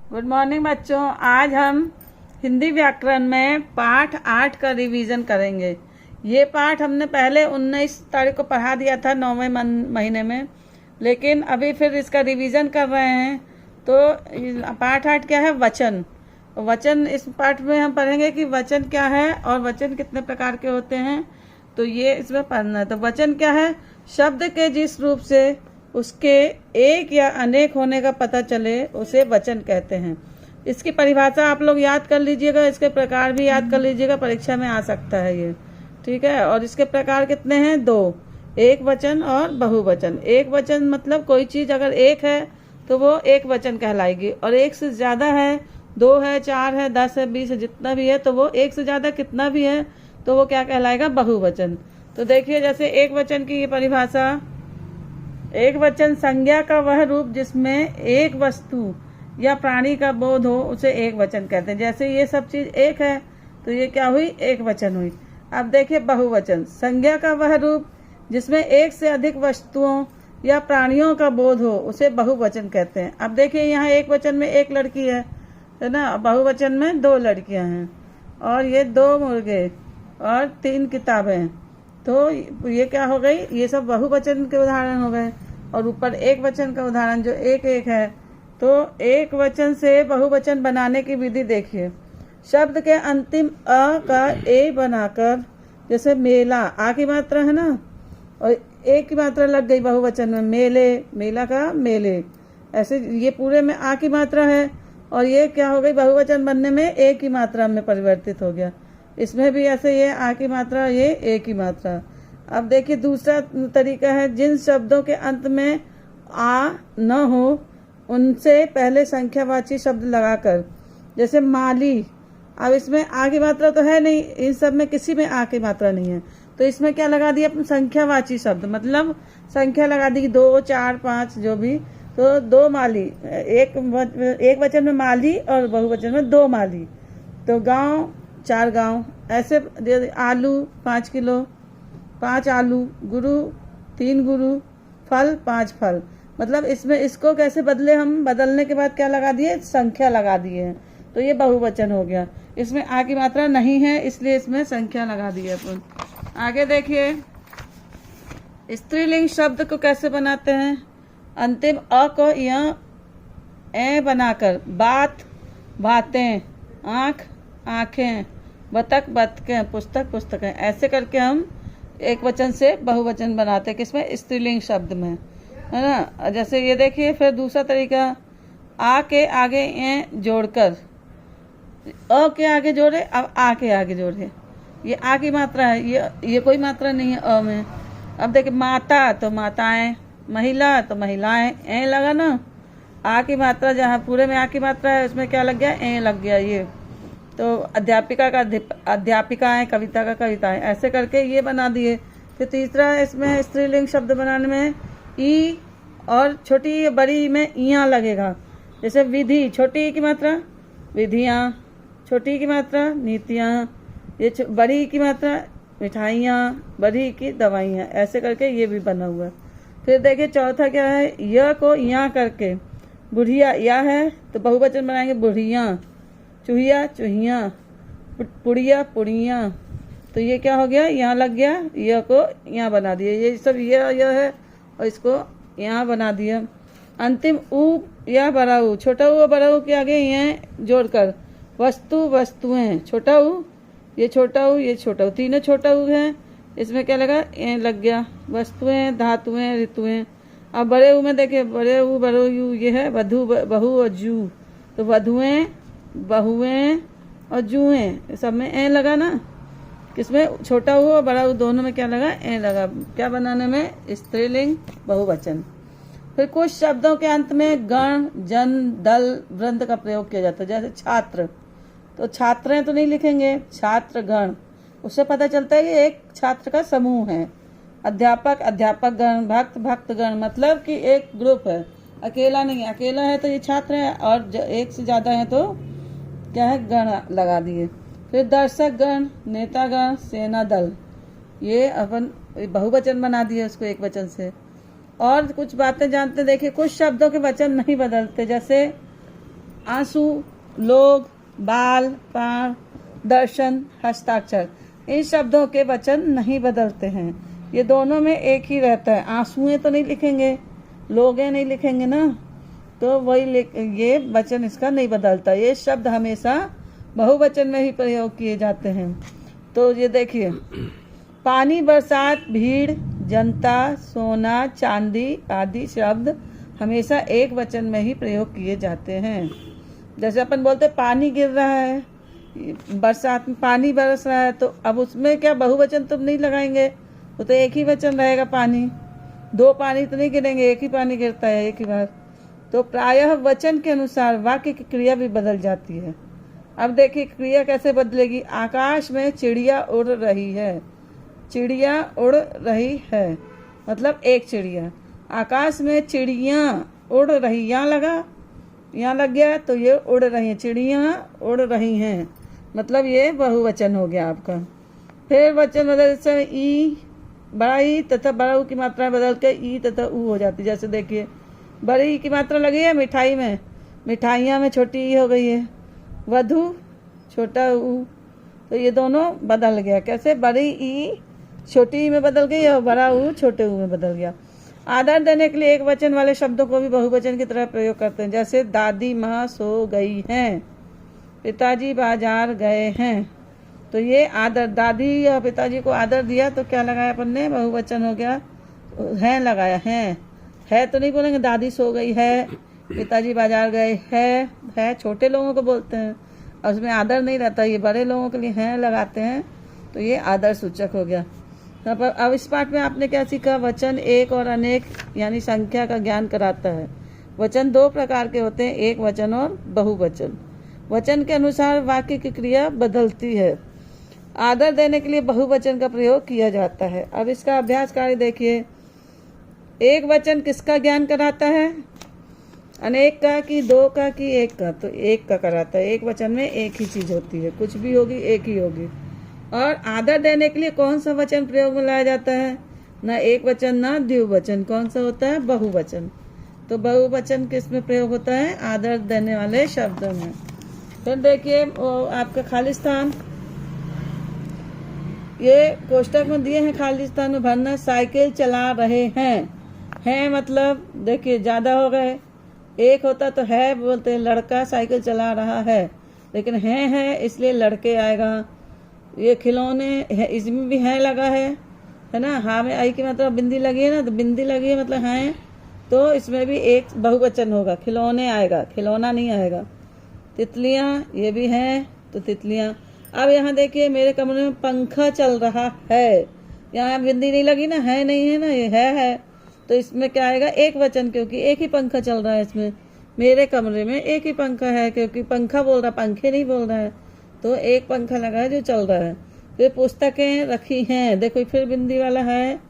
Good morning बच्चों। आज हम हिंदी व्याकरण में पाठ 8 का रिवीजन करेंगे। ये पाठ हमने पहले 19 तारीख को पढ़ा दिया था 9वें महीने में, लेकिन अभी फिर इसका रिवीजन कर रहे हैं। तो पाठ 8 क्या है? वचन। वचन इस पाठ में हम पढ़ेंगे कि वचन क्या है और वचन कितने प्रकार के होते हैं, तो ये इसमें पढ़ना है। तो वचन क्या है? शब्द के जिस रूप से उसके एक या अनेक होने का पता चले उसे वचन कहते हैं। इसकी परिभाषा आप लोग याद कर लीजिएगा, इसके प्रकार भी याद कर लीजिएगा, परीक्षा में आ सकता है ये, ठीक है। और इसके प्रकार कितने हैं? 2, एक वचन और बहुवचन। एक वचन मतलब कोई चीज अगर एक है तो वो एक वचन कहलाएगी, और एक से ज्यादा है, 2 है, 4 है, 10 है, 20 है, जितना भी है, तो वो एक से ज्यादा कितना भी है तो वो क्या कहलाएगा? बहुवचन। तो देखिए, जैसे एक वचन की ये परिभाषा, एक वचन संज्ञा का वह रूप जिसमें एक वस्तु या प्राणी का बोध हो उसे एक वचन कहते हैं। जैसे ये सब चीज एक है तो ये क्या हुई? एक वचन हुई। अब देखिए बहुवचन, संज्ञा का वह रूप जिसमें एक से अधिक वस्तुओं या प्राणियों का बोध हो उसे बहुवचन कहते हैं। अब देखिए यहाँ एक वचन में एक लड़की है ना, बहुवचन में 2 लड़कियां हैं, और ये 2 मुर्गे और 3 किताबें, तो ये क्या हो गई? ये सब बहुवचन के उदाहरण हो गए। और ऊपर एक वचन का उदाहरण जो एक एक है। तो एक वचन से बहुवचन बनाने की विधि देखिए। शब्द के अंतिम अ का ए बनाकर, जैसे मेला, आ की मात्रा है ना, और ए की मात्रा लग गई बहुवचन में, मेले, मेला का मेले। ऐसे ये पूरे में आ की मात्रा है, और ये क्या हो गई? बहुवचन बनने में ए की मात्रा में परिवर्तित हो गया। इसमें भी ऐसे ये आ की मात्रा, ये ए की मात्रा। अब देखिए दूसरा तरीका है, जिन शब्दों के अंत में आ न हो उनसे पहले संख्यावाची शब्द लगाकर, जैसे माली। अब इसमें आ की मात्रा तो है नहीं, इन सब में किसी में आ की मात्रा नहीं है, तो इसमें क्या लगा दिया? संख्यावाची शब्द, मतलब संख्या लगा दी 2, 4, 5 जो भी। तो 2 माली, एक वचन में माली और बहुवचन में 2 माली। तो गांव, 4 गांव। ऐसे आलू 5 किलो, 5 आलू, गुरु 3 गुरु, फल 5 फल। मतलब इसमें इसको कैसे बदले? हम बदलने के बाद क्या लगा दिए? संख्या लगा दिए हैं, तो ये बहुवचन हो गया। इसमें आ की मात्रा नहीं है इसलिए इसमें संख्या लगा दी है अपन। आगे देखिए, स्त्रीलिंग शब्द को कैसे बनाते हैं? अंतिम अ को य ए बनाकर, बात बातें, आंख आंखें, बतख बतखें, पुस्तक पुस्तकें, ऐसे करके हम एक वचन से बहुवचन बनाते हैं। किसमें? स्त्रीलिंग शब्द में, है ना। जैसे ये देखिए, फिर दूसरा तरीका, आ के आगे ए जोड़कर, अ के आगे जोड़े, अब आ के आगे जोड़े। ये आ की मात्रा है, ये कोई मात्रा नहीं है अ में। अब देखिए, माता तो माताएं, महिला तो महिलाएं, ए लगा ना। आ की मात्रा जहाँ पूरे में आ की मात्रा है उसमें क्या लग गया? ए लग गया। ये तो अध्यापिका का अध्यापिकाएं, कविता का कविताएं, ऐसे करके ये बना दिए। फिर तीसरा इसमें स्त्रीलिंग शब्द बनाने में ई और छोटी बड़ी में इया लगेगा। जैसे विधि, छोटी की मात्रा विधियाँ, छोटी की मात्रा नीतियाँ, ये बड़ी की मात्रा मिठाइयाँ, बड़ी की दवाइयाँ, ऐसे करके ये भी बना हुआ है। फिर देखिए चौथा क्या है? य को यहाँ करके, बुढ़िया या है तो बहुवचन बनाएंगे बुढ़ियाँ, चूहिया चूहिया, पुड़िया पुड़िया। तो ये क्या हो गया? यहाँ लग गया, यह को यहाँ बना दिया। ये सब यह है और इसको यहाँ बना दिया। अंतिम ऊ या बड़ा ऊ, छोटा ऊ और बड़ा ऊ के आगे यहाँ जोड़कर, वस्तु वस्तुएं, छोटा ऊ, ये छोटा ऊ, ये छोटा ऊ, तीनों छोटा ऊ है। इसमें क्या लगा? ये लग गया, वस्तुएं, धातुएं, ऋतुएं। अब बड़े ऊ में देखिए, बड़े ऊ बड़ो यू, ये है वधु बहू और जू। तो वधुएं, बहुएं और जुएं, सब में ए लगा ना। किसमें? छोटा ऊ और बड़ा ऊ दोनों में क्या लगा? ए लगा। क्या बनाने में? स्त्रीलिंग बहुवचन। फिर कुछ शब्दों के अंत में गण, जन, दल, वृंद का प्रयोग किया जाता है। जैसे छात्र, तो छात्रें तो नहीं लिखेंगे, छात्र गण, उससे पता चलता है कि एक छात्र का समूह है। अध्यापक, अध्यापक गण, भक्त, भक्त गण, मतलब कि एक ग्रुप है, अकेला नहीं। अकेला है तो ये छात्र है, और एक से ज्यादा है तो क्या है? गण लगा दिए। फिर दर्शक गण, नेता गण, सेना दल, ये अपन बहुवचन बना दिए उसको एक वचन से। और कुछ बातें जानते, देखिए कुछ शब्दों के वचन नहीं बदलते, जैसे आंसू, लोग, बाल, प्राण, दर्शन, हस्ताक्षर, इन शब्दों के वचन नहीं बदलते हैं। ये दोनों में एक ही रहता है। आंसुएं तो नहीं लिखेंगे, लोगे नहीं लिखेंगे ना, तो वही ये वचन इसका नहीं बदलता। ये शब्द हमेशा बहुवचन में ही प्रयोग किए जाते हैं। तो ये देखिए, पानी, बरसात, भीड़, जनता, सोना, चांदी आदि शब्द हमेशा एक वचन में ही प्रयोग किए जाते हैं। जैसे अपन बोलते पानी गिर रहा है, बरसात में पानी बरस रहा है, तो अब उसमें क्या बहुवचन तो नहीं लगाएंगे, वो तो एक ही वचन रहेगा। पानी, दो पानी तो नहीं गिरेंगे, एक ही पानी गिरता है एक ही बार। तो प्रायः वचन के अनुसार वाक्य की क्रिया भी बदल जाती है। अब देखिए क्रिया कैसे बदलेगी। आकाश में चिड़िया उड़ रही है, चिड़िया उड़ रही है मतलब एक चिड़िया। आकाश में चिड़िया उड़ रही, यहाँ लगा, यहाँ लग गया, तो ये उड़ रही हैं, चिड़िया उड़ रही हैं, मतलब ये बहुवचन हो गया आपका। फिर वचन बदल से ई, बड़ा ई तथा बड़ा ऊ की मात्रा बदल के ई तथा ऊ हो जाती। जैसे देखिए, बड़ी ई की मात्रा लगी है मिठाई में, मिठाइयाँ में छोटी ई हो गई है। वधु, छोटा ऊ, तो ये दोनों बदल गया। कैसे, बड़ी ई छोटी ई में बदल गई और बड़ा ऊ छोटे ऊ में बदल गया। आदर देने के लिए एक वचन वाले शब्दों को भी बहुवचन की तरह प्रयोग करते हैं। जैसे दादी माँ सो गई हैं, पिताजी बाजार गए हैं, तो ये आदर, दादी या पिताजी को आदर दिया तो क्या लगाया अपन ने, बहुवचन हो गया, हैं लगाया। है तो नहीं बोलेंगे, दादी सो गई है, पिताजी बाजार गए है छोटे लोगों को बोलते हैं और उसमें आदर नहीं रहता। ये बड़े लोगों के लिए हैं लगाते हैं, तो ये आदर सूचक हो गया। अब इस पाठ में आपने क्या सीखा, वचन एक और अनेक यानी संख्या का ज्ञान कराता है। वचन दो प्रकार के होते हैं, एक वचन और बहुवचन। वचन के अनुसार वाक्य की क्रिया बदलती है। आदर देने के लिए बहुवचन का प्रयोग किया जाता है। अब इसका अभ्यास कार्य देखिए। एक वचन किसका ज्ञान कराता है, अनेक का कि दो का कि एक का, तो एक का कराता है। एक वचन में एक ही चीज होती है, कुछ भी होगी एक ही होगी। और आदर देने के लिए कौन सा वचन प्रयोग में लाया जाता है, ना एक वचन ना द्विवचन, कौन सा होता है, बहुवचन। तो बहुवचन किस में प्रयोग होता है, आदर देने वाले शब्दों में। फिर देखिए आपका खाली स्थान, ये कोष्टक में दिए हैं, खाली स्थान में भरना। साइकिल चला रहे हैं मतलब देखिए ज्यादा हो गए, एक होता तो है बोलते हैं, लड़का साइकिल चला रहा है, लेकिन है इसलिए लड़के आएगा। ये खिलौने है, इसमें भी है लगा है ना, हाँ में आई की मतलब बिंदी लगी है ना, तो बिंदी लगी है मतलब है, तो इसमें भी एक बहुवचन होगा, खिलौने आएगा, खिलौना नहीं आएगा। तितलियाँ, ये भी हैं तो तितलियाँ। अब यहाँ देखिए मेरे कमरे में पंखा चल रहा है, यहाँ बिंदी नहीं लगी ना, है नहीं है ना, ये है, तो इसमें क्या आएगा, एक वचन, क्योंकि एक ही पंखा चल रहा है इसमें। मेरे कमरे में एक ही पंखा है, क्योंकि पंखा बोल रहा, पंखे नहीं बोल रहा है, तो एक पंखा लगा है जो चल रहा है। फिर पुस्तकें रखी हैं, देखो फिर बिंदी वाला है,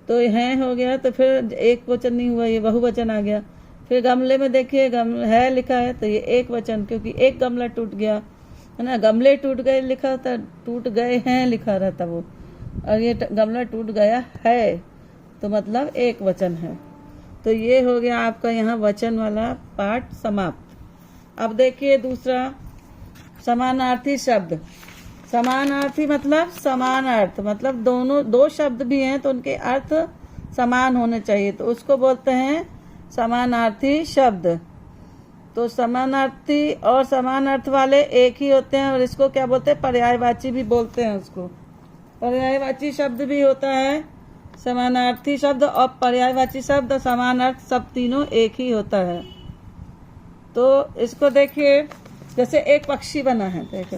तो है हो गया, तो फिर एक वचन नहीं हुआ, ये बहुवचन आ गया। फिर गमले में देखिए है लिखा है, तो ये एक वचन, क्योंकि एक गमला टूट गया है ना, गमले टूट गए लिखा था, टूट गए हैं लिखा रहता वो, और ये गमला टूट गया है, तो मतलब एक वचन है। तो ये हो गया आपका यहाँ वचन वाला पाठ समाप्त। अब देखिए दूसरा, समानार्थी शब्द। समानार्थी मतलब समान अर्थ, मतलब दोनों, दो शब्द भी हैं तो उनके अर्थ समान होने चाहिए, तो उसको बोलते हैं समानार्थी शब्द। तो समानार्थी और समान अर्थ वाले एक ही होते हैं, और इसको क्या बोलते हैं, पर्यायवाची भी बोलते हैं उसको। पर्यायवाची शब्द भी होता है, समानार्थी शब्द और पर्यायवाची शब्द, समान अर्थ, सब तीनों एक ही होता है। तो इसको देखिए, जैसे एक पक्षी बना है, देखो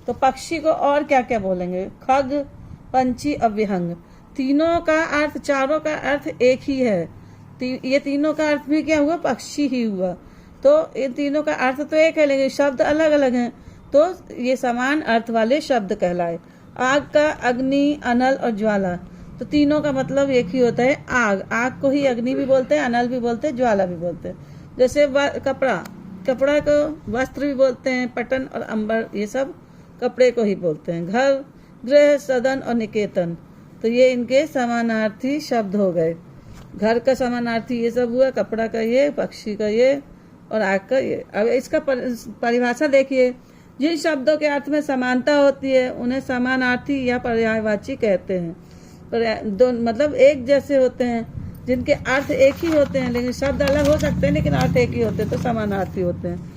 तो पक्षी को और क्या क्या बोलेंगे, खग, पंछी, अव्यंग, तीनों का अर्थ, चारों का अर्थ एक ही है। ये तीनों का अर्थ भी क्या हुआ, पक्षी ही हुआ। तो इन तीनों का अर्थ तो एक है, लेकिन शब्द अलग अलग हैं, तो ये समान अर्थ वाले शब्द कहलाए। आग का अग्नि, अनल और ज्वाला, तो तीनों का मतलब एक ही होता है, आग। आग को ही अग्नि भी बोलते हैं, अनल भी बोलते हैं, ज्वाला भी बोलते हैं। जैसे कपड़ा, कपड़ा को वस्त्र भी बोलते हैं, पटन और अंबर, ये सब कपड़े को ही बोलते हैं। घर, गृह, सदन और निकेतन, तो ये इनके समानार्थी शब्द हो गए। घर का समानार्थी ये सब हुआ, कपड़ा का ये, पक्षी का ये, और आग का ये। अब इसका परिभाषा देखिए, जिन शब्दों के अर्थ में समानता होती है उन्हें समानार्थी या पर्यायवाची कहते हैं। दो मतलब एक जैसे होते हैं, जिनके अर्थ एक ही होते हैं लेकिन शब्द अलग हो सकते हैं लेकिन अर्थ एक ही होते हैं, तो समानार्थी होते हैं।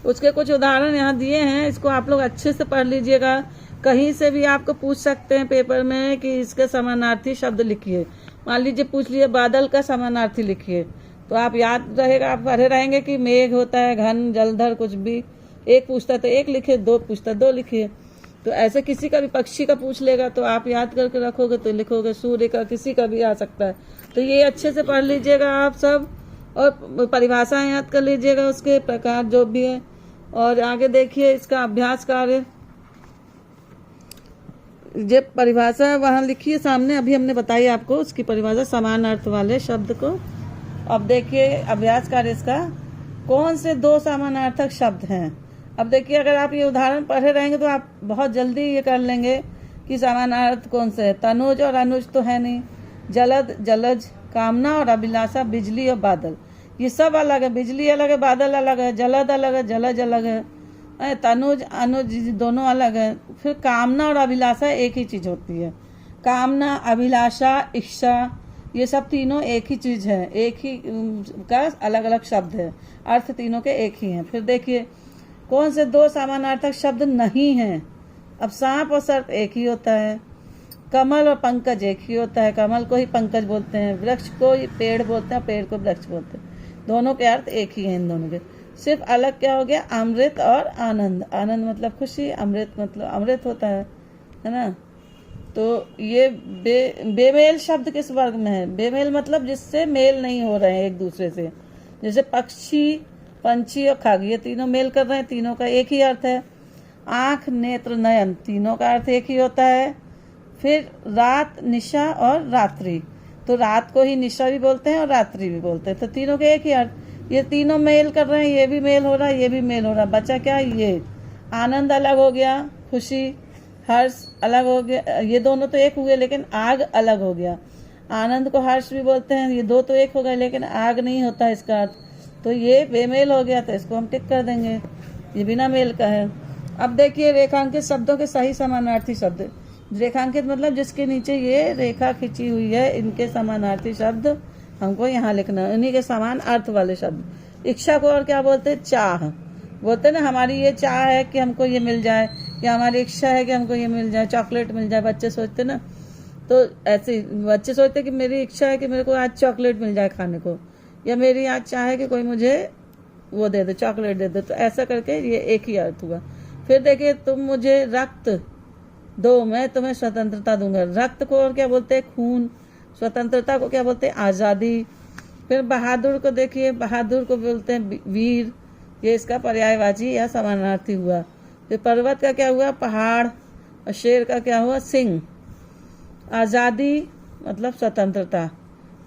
उसके कुछ उदाहरण यहाँ दिए हैं, इसको आप लोग अच्छे से पढ़ लीजिएगा। कहीं से भी आपको पूछ सकते हैं पेपर में कि इसके समानार्थी शब्द लिखिए। मान लीजिए पूछ लिए बादल का समानार्थी लिखिए, तो आप याद रहेगा, आप पढ़े रहेंगे कि मेघ होता है घन, जलधर, कुछ भी। एक पूछता है तो एक लिखिए, दो पूछता है दो लिखिए। तो ऐसे किसी का भी पक्षी का पूछ लेगा तो आप याद करके रखोगे तो लिखोगे। सूर्य का, किसी का भी आ सकता है। तो ये अच्छे से पढ़ लीजिएगा आप सब, और परिभाषाएं याद कर लीजिएगा, उसके प्रकार जो भी है। और आगे देखिए इसका अभ्यास कार्य, जो परिभाषा है वहाँ लिखिए सामने, अभी हमने बताई आपको उसकी परिभाषा, समान अर्थ वाले शब्द को। अब देखिए अभ्यास कार्य इसका, कौन से दो समानार्थक शब्द हैं। अब देखिए अगर आप ये उदाहरण पढ़े रहेंगे तो आप बहुत जल्दी ये कर लेंगे कि समानार्थ कौन से है। तनुज और अनुज तो है नहीं। जलद, जलज, कामना और अभिलाषा, बिजली और बादल, ये सब अलग है। बिजली अलग है, बादल अलग है, जलद अलग है, जलज अलग है, तनुज अनुज दोनों अलग है। फिर कामना और अभिलाषा एक ही चीज होती है। कामना, अभिलाषा, इच्छा, ये सब तीनों एक ही चीज है, एक ही का अलग अलग शब्द है, अर्थ तीनों के एक ही हैं। फिर देखिए कौन से दो समानार्थक शब्द नहीं हैं। अब सांप और सर्प एक ही होता है। कमल और पंकज एक ही होता है, कमल को ही पंकज बोलते हैं। वृक्ष को पेड़ बोलते हैं, पेड़ को वृक्ष बोलते हैं। दोनों के अर्थ एक ही हैं इन दोनों के। सिर्फ अलग क्या हो गया, अमृत और आनंद। आनंद मतलब खुशी, अमृत मतलब अमृत होता है ना। तो ये बेमेल शब्द किस वर्ग में है। बेमेल मतलब जिससे मेल नहीं हो रहे हैं एक दूसरे से। जैसे पक्षी, पंछी और खग, ये तीनों मेल कर रहे हैं, तीनों का एक ही अर्थ है। आंख, नेत्र, नयन, तीनों का अर्थ एक ही होता है। फिर रात, निशा और रात्रि, तो रात को ही निशा भी बोलते हैं और रात्रि भी बोलते हैं, तो तीनों के एक ही अर्थ। ये तीनों मेल कर रहे हैं, ये भी मेल हो रहा है, ये भी मेल हो रहा है। बचा क्या, ये आनंद अलग हो गया, खुशी, हर्ष अलग हो गया, ये दोनों तो एक हुए लेकिन आग अलग हो गया। आनंद को हर्ष भी बोलते हैं, ये दो तो एक हो गए लेकिन आग नहीं होता इसका अर्थ, तो ये बेमेल हो गया, तो इसको हम टिक कर देंगे, ये बिना मेल का है। अब देखिए रेखांकित शब्दों के सही समानार्थी शब्द। रेखांकित मतलब जिसके नीचे ये रेखा खिंची हुई है, इनके समानार्थी शब्द हमको यहाँ लिखना है, इन्हीं के समान अर्थ वाले शब्द। इच्छा को और क्या बोलते हैं, चाह बोलते ना, हमारी ये चाह है कि हमको ये मिल जाए, या हमारी इच्छा है कि हमको ये मिल जाए, चॉकलेट मिल जाए, बच्चे सोचते ना। तो ऐसे बच्चे सोचते कि मेरी इच्छा है कि मेरे को आज चॉकलेट मिल जाए खाने को, या मेरी आज चाह है कि कोई मुझे वो दे दे, चॉकलेट दे दे, तो ऐसा करके ये एक ही अर्थ हुआ। फिर देखिए तुम मुझे रक्त दो, मैं तुम्हें स्वतंत्रता दूंगा। रक्त को और क्या बोलते हैं, खून। स्वतंत्रता को क्या बोलते हैं, आज़ादी। फिर बहादुर को देखिए, बहादुर को बोलते हैं वीर, ये इसका पर्यायवाची या समानार्थी हुआ। फिर पर्वत का क्या हुआ, पहाड़, और शेर का क्या हुआ, सिंह। आज़ादी मतलब स्वतंत्रता,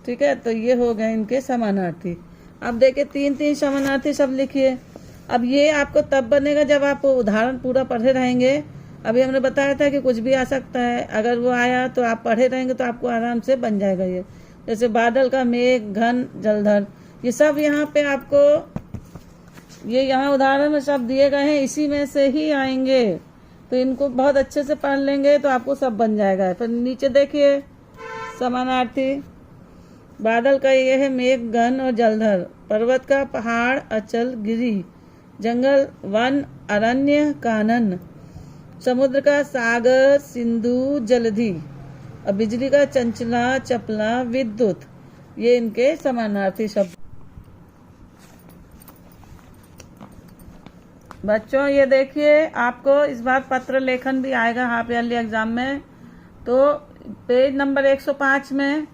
ठीक है। तो ये हो गए इनके समानार्थी। अब देखिए तीन तीन समानार्थी शब्द लिखिए। अब ये आपको तब बनेगा जब आप उदाहरण पूरा पढ़े रहेंगे। अभी हमने बताया था कि कुछ भी आ सकता है, अगर वो आया तो आप पढ़े रहेंगे तो आपको आराम से बन जाएगा ये। जैसे बादल का, मेघ, घन, जलधर, ये सब यहाँ पे आपको, ये यहाँ उदाहरण में शब्द दिए गए हैं, इसी में से ही आएंगे। तो इनको बहुत अच्छे से पढ़ लेंगे तो आपको सब बन जाएगा। फिर नीचे देखिए समानार्थी, बादल का ये है मेघ, घन और जलधर। पर्वत का पहाड़, अचल, गिरी। जंगल, वन, अरण्य, कानन। समुद्र का सागर, सिंधु, जलधि। और बिजली का चंचला, चपला, विद्युत। ये इनके समानार्थी शब्द। बच्चों ये देखिए आपको इस बार पत्र लेखन भी आएगा हाफ ईयरली एग्जाम में। तो पेज नंबर 105 में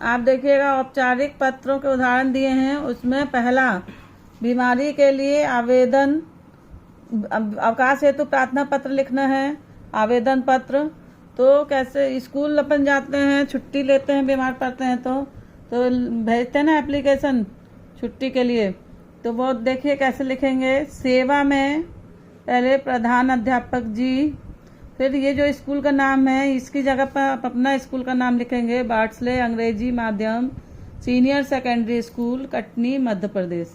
आप देखिएगा औपचारिक पत्रों के उदाहरण दिए हैं। उसमें पहला, बीमारी के लिए आवेदन, अवकाश हेतु प्रार्थना पत्र लिखना है, आवेदन पत्र। तो कैसे, स्कूल अपन जाते हैं, छुट्टी लेते हैं, बीमार पड़ते हैं तो भेजते हैं ना एप्लीकेशन छुट्टी के लिए, तो वो देखिए कैसे लिखेंगे। सेवा में पहले प्रधान अध्यापक जी, फिर ये जो स्कूल का नाम है इसकी जगह पर आप अपना स्कूल का नाम लिखेंगे। बार्टसले अंग्रेजी माध्यम senior secondary school, Katni, Madhya Pradesh,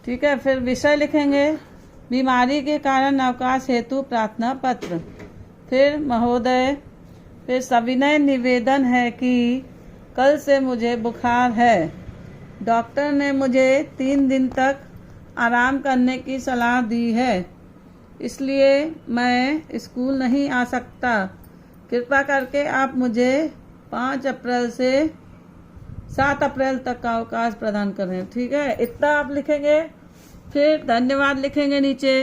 ठीक है। फिर विषय लिखेंगे बीमारी के कारण अवकाश हेतु प्रार्थना पत्र। फिर महोदय, फिर सविनय निवेदन है कि कल से मुझे बुखार है। डॉक्टर ने मुझे 3 दिन तक आराम करने की सलाह दी है, इसलिए मैं स्कूल नहीं आ सकता। कृपा करके आप मुझे 5 अप्रैल से 7 अप्रैल तक का अवकाश प्रदान करें। ठीक है, इतना आप लिखेंगे। फिर धन्यवाद लिखेंगे नीचे।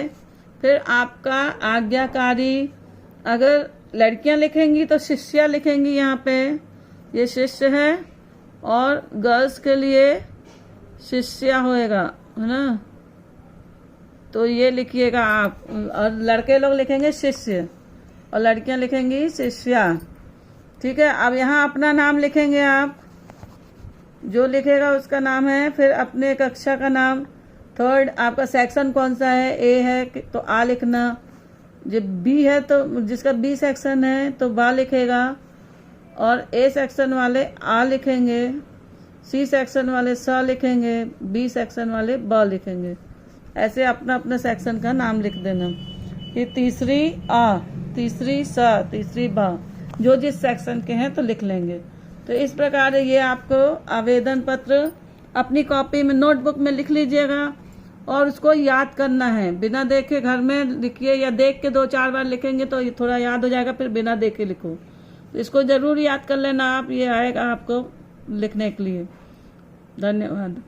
फिर आपका आज्ञाकारी, अगर लड़कियां लिखेंगी तो शिष्या लिखेंगी, यहाँ पे ये शिष्य है, और गर्ल्स के लिए शिष्या होएगा, है ना। तो ये लिखिएगा आप, और लड़के लोग लिखेंगे शिष्य और लड़कियां लिखेंगी शिष्या। ठीक है, अब यहाँ अपना नाम लिखेंगे आप, जो लिखेगा उसका नाम है। फिर अपने कक्षा का नाम, 3rd आपका सेक्शन कौन सा है, ए है तो आ लिखना, जब बी है तो जिसका बी सेक्शन है तो बा लिखेगा, और ए सेक्शन वाले आ लिखेंगे, सी सेक्शन वाले स लिखेंगे, बी सेक्शन वाले ब लिखेंगे। ऐसे अपना अपना सेक्शन का नाम लिख देना। ये तीसरी आ, तीसरी स, तीसरी बा, जो जिस सेक्शन के हैं तो लिख लेंगे। तो इस प्रकार ये आपको आवेदन पत्र अपनी कॉपी में नोटबुक में लिख लीजिएगा, और उसको याद करना है। बिना देखे घर में लिखिए, या देख के 2-4 बार लिखेंगे तो ये थोड़ा याद हो जाएगा, फिर बिना देखे लिखो। तो इसको जरूर याद कर लेना आप, ये आएगा आपको लिखने के लिए। धन्यवाद।